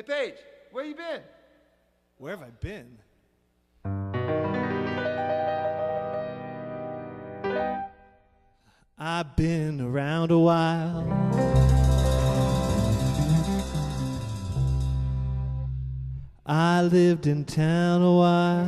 Hey, Paige, where you been? Where have I been? I've been around a while. I lived in town a while.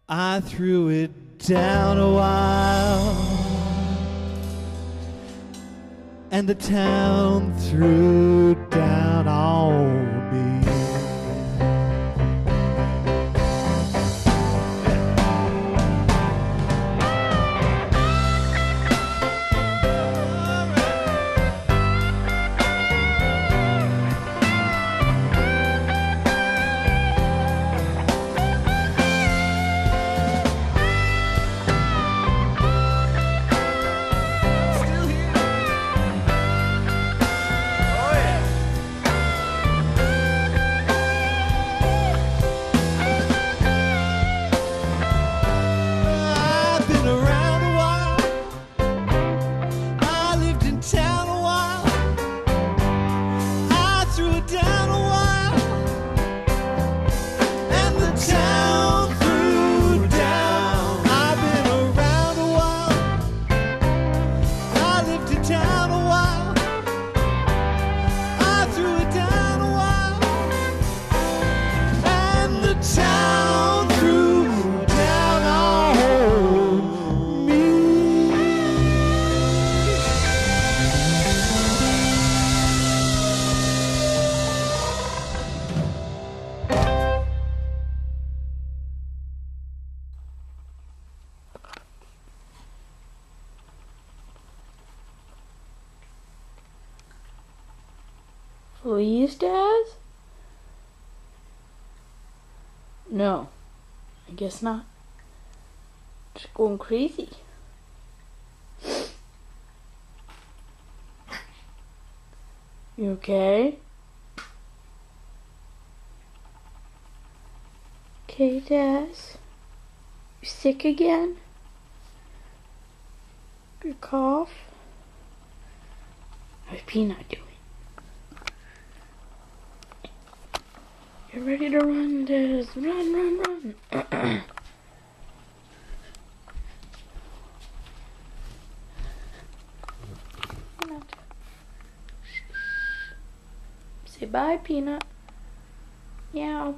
I threw it down a while. And the town threw down on me. Please, Dad? No, I guess not. Just going crazy. You okay? Okay, Dad? You sick again? You cough? How's Peanut doing? You're ready to run, Des. Run, run, run. Peanut. Say bye, Peanut. Meow.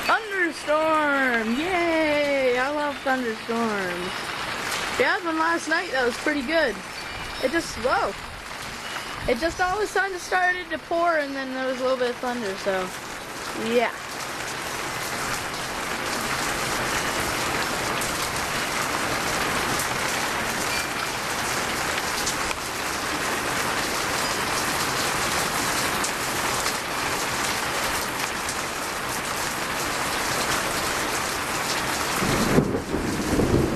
Thunderstorm! Yay! I love thunderstorms. We had one last night that was pretty good. It just, whoa. It just all of a sudden started to pour and then there was a little bit of thunder, so yeah.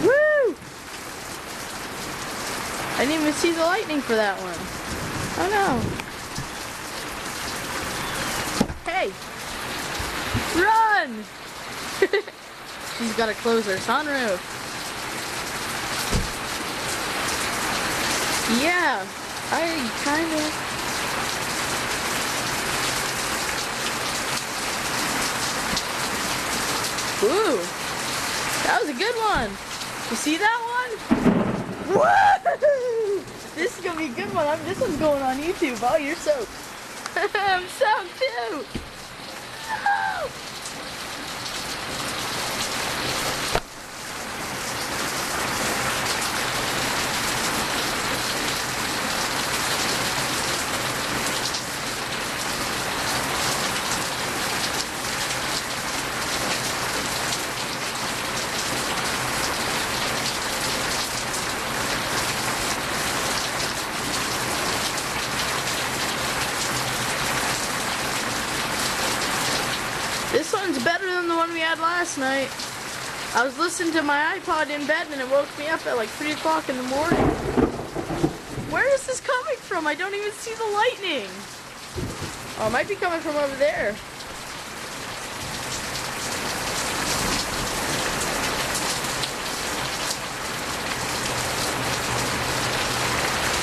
Woo! I didn't even see the lightning for that one. Oh no. Hey! Run! She's gotta close her sunroof. Yeah, I kinda. Ooh, that was a good one. You see that one? Woo! This is gonna be a good one. This one's going on YouTube. Oh, you're soaked. I'm soaked too. Oh. This one's better than the one we had last night. I was listening to my iPod in bed and it woke me up at like 3 o'clock in the morning. Where is this coming from? I don't even see the lightning. Oh, it might be coming from over there.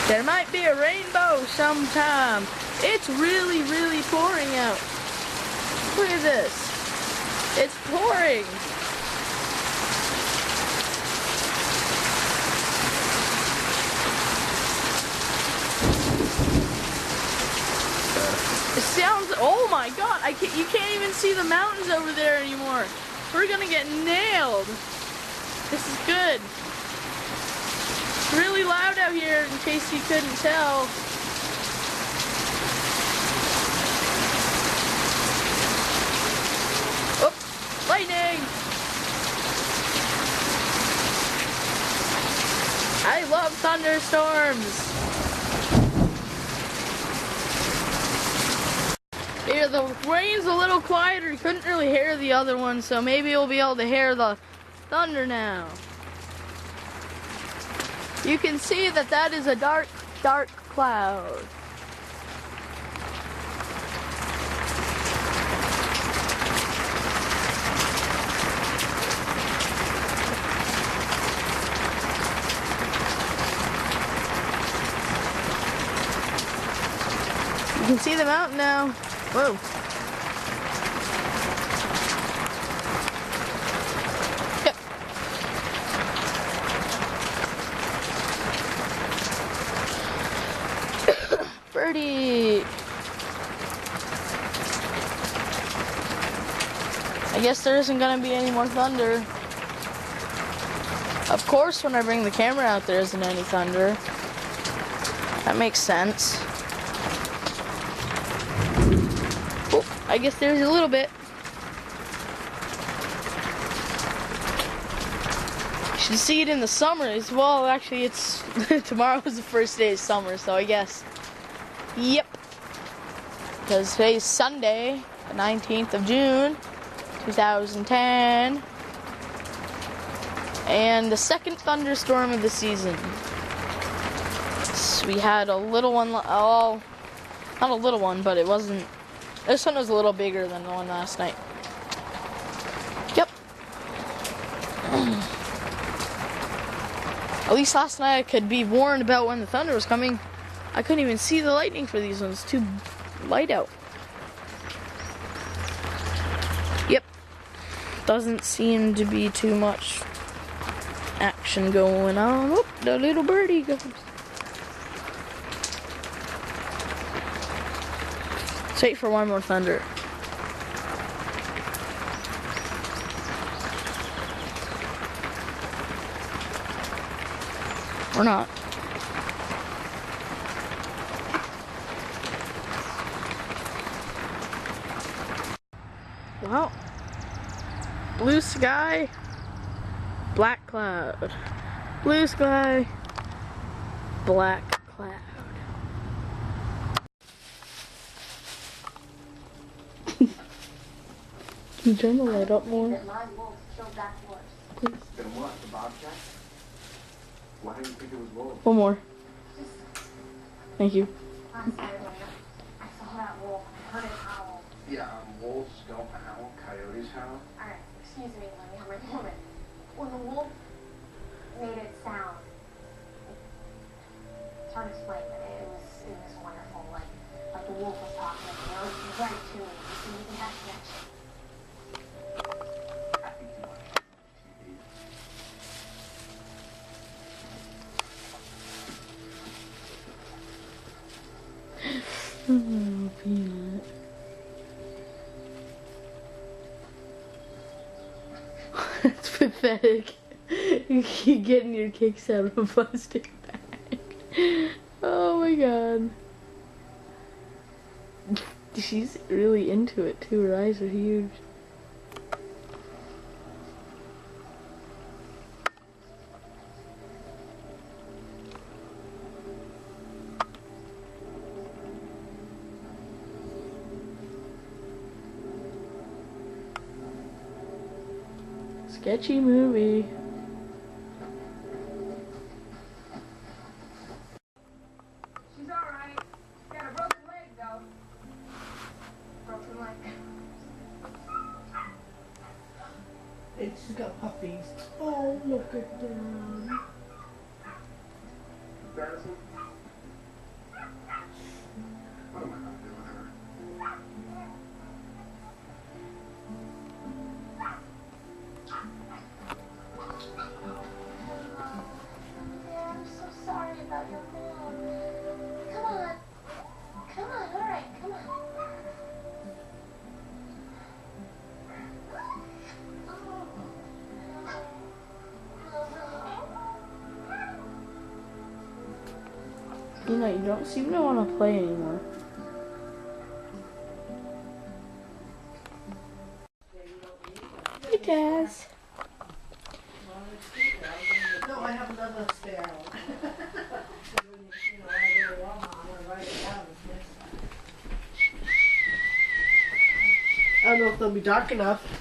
There might be a rainbow sometime. It's really, really pouring out. Look at this. It's pouring. It sounds, oh my God, you can't even see the mountains over there anymore. We're gonna get nailed. This is good. It's really loud out here in case you couldn't tell. Oh, lightning. I love thunderstorms. Yeah, the rain's a little quieter. You couldn't really hear the other one, so maybe you'll be able to hear the thunder now. You can see that that is a dark, dark cloud. You can see the mountain now. Whoa. Birdie. I guess there isn't gonna be any more thunder. Of course, when I bring the camera out, there isn't any thunder. That makes sense. Oh, I guess there's a little bit. You should see it in the summer as well. Actually, it's tomorrow is the first day of summer, so I guess. Yep. Because today's Sunday, the 19th of June, 2010. And the second thunderstorm of the season. So we had a little one, oh, not a little one, but it wasn't, this one was a little bigger than the one last night. Yep. At least last night I could be warned about when the thunder was coming. I couldn't even see the lightning for these ones. It's too light out. Yep. Doesn't seem to be too much action going on. Oh, the little birdie goes. Let's wait for one more thunder. Or not. Well, blue sky, black cloud. Blue sky, black cloud. Can you turn the light up more? Please. Why do you think it was wolves? One more. Thank you. Last Saturday, I saw that wolf. I heard it howl. Yeah, wolves don't howl, coyotes howl. Alright, excuse me, let me have my moment. When the wolf made its sound, it's hard to explain, but it was wonderful. Like the wolf was talking, it was right to me. You can have connection. I think you watch TV. Oh, Peanut. That's pathetic. You keep getting your kicks out of a plastic bag. Oh my god. She's really into it too. Her eyes are huge. Sketchy movie. She's alright. Got a broken leg, though. Broken leg. She's got puppies. Oh, look at them. Madison? You know, you don't seem to want to play anymore. Hey, Taz. No, I have another spare one. I don't know if they'll be dark enough.